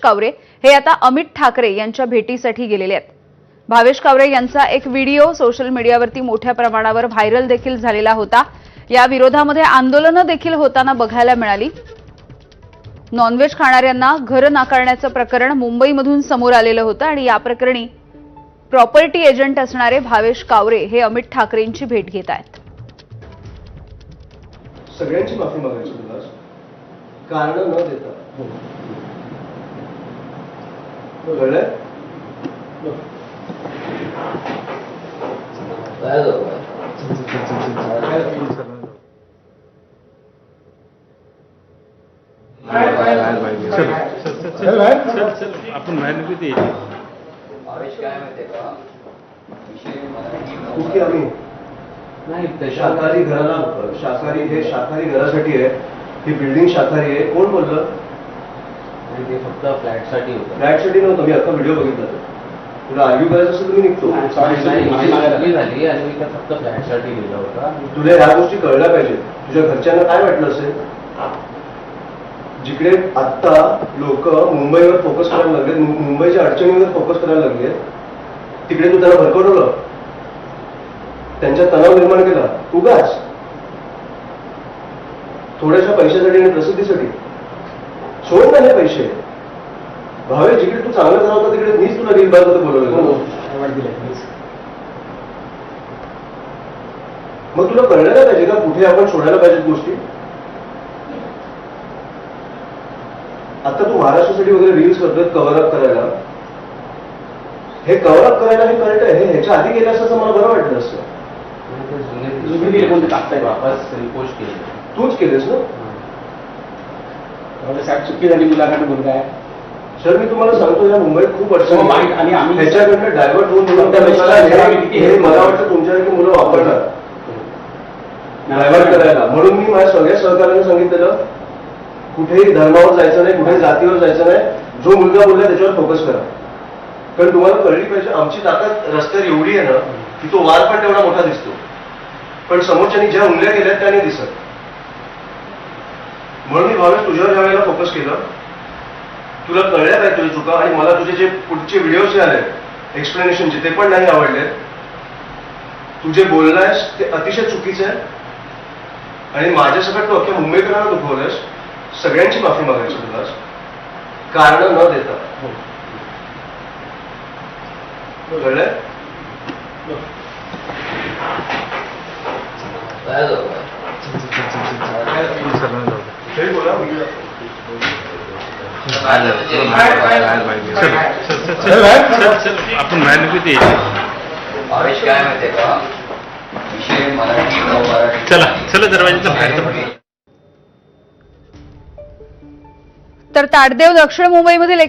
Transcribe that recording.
कावरे हे आता अमित ठाकरे यांच्या भेटीसाठी गेलेले आहेत। भावेश कावरे यांचा एक व्हिडिओ सोशल मीडियावरती मोठ्या प्रमाणावर व्हायरल देखील झालेला होता। या विरोधामध्ये आंदोलनं देखील होताना बघायला मिळाली। नॉनव्हेज खाणाऱ्यांना घर नाकारण्याचं प्रकरण मुंबईमधून समोर आलेलं होतं आणि या प्रकरणी प्रॉपर्टी एजंट असणारे भावेश कावरे हे अमित ठाकरेंची भेट घेत आहेत। सगळ्यांची माफी मागायची तुला कारण न देता कळलंय? आपण बाहेर निघू कुठे आम्ही नाही शाकाहारी घराला शाकाहारी घरासाठी आहे। ही बिल्डिंग शाकाहारी आहे। कोण बोललं? ते फक्त फ्लॅटसाठी होतं। फ्लॅटसाठी नव्हतं। मी आता व्हिडिओ बघितला तुला आर्ग्यू करायचं असेल तर मी निघतो। झाली आणि मी फक्त फ्लॅटसाठी गेलो होता। तुला ह्या गोष्टी कळल्या पाहिजे। तुझ्या घरच्यांना काय वाटलं असेल? जिकडे आत्ता लोक मुंबईवर फोकस करायला लागले, मुंबईच्या अडचणीवर फोकस करायला लागले, तिकडे तू त्यांना भरकवलं, त्यांच्या तणाव निर्माण केला उगाच थोड्याशा पैशासाठी आणि प्रसिद्धीसाठी। सोड ना हे पैसे। भावे जिकडे तू चांगलं करत होता तिकडे मीच तुला रील बाजूला बोलवलं। मग तुला कळलं पाहिजे का कुठे आपण सोडायला पाहिजेत गोष्टी। आता तू महाराष्ट्रासाठी वगैरे रील्स करतोय कव्हरअप करायला। हे कव्हरअप करायला हे कळत आहे। हे ह्याच्या आधी गेलं असं मला बरं वाटलं असतं। वापस रिपोस्ट केली तूच केलेस ना? साहेब चुकी झाली मुलाखत मुलगा आहे। सर मी तुम्हाला सांगतो या मुंबईत खूप अडचण आणि आम्ही ह्याच्याकडनं डायव्हर्ट होऊन त्या लोकांना हे मला वाटतं तुमच्यासारखी मुलं वापरणार डायव्हर्ट करायला। म्हणून मी माझ्या सगळ्या सहकार्याने सांगितलेलं कुठेही धर्मावर जायचं नाही, कुठेही जातीवर जायचं नाही। जो मुलगा बोलला त्याच्यावर फोकस करा। कारण तुम्हाला कळली पाहिजे आमची ताकद रस्त्यावर एवढी आहे ना की तो वार पण तेवढा मोठा दिसतो, पण समोरच्यांनी ज्या उंगल्या केल्या त्या नाही दिसत। म्हणून मी भावेश तुझ्यावर ज्या वेळेला फोकस केलं तुला कळल्या काय तुझी चुका, आणि मला तुझे जे पुढचे व्हिडिओज जे आले एक्सप्लेनेशनचे ते पण नाही आवडले। तुझे बोललायस ते अतिशय चुकीचं आहे आणि माझ्यासकट तू अख्ख्या मुंबईकरांना दुखवलंयस। सगळ्यांची माफी मागायची तुला कारण न देता। कळलंय? बोला आपण बाहेर निघू भावेश काय माहितीये का विषय मराठी चला दरवाजाच्या बाहेर। तर ताडदेव दक्षिण मुंबईमधील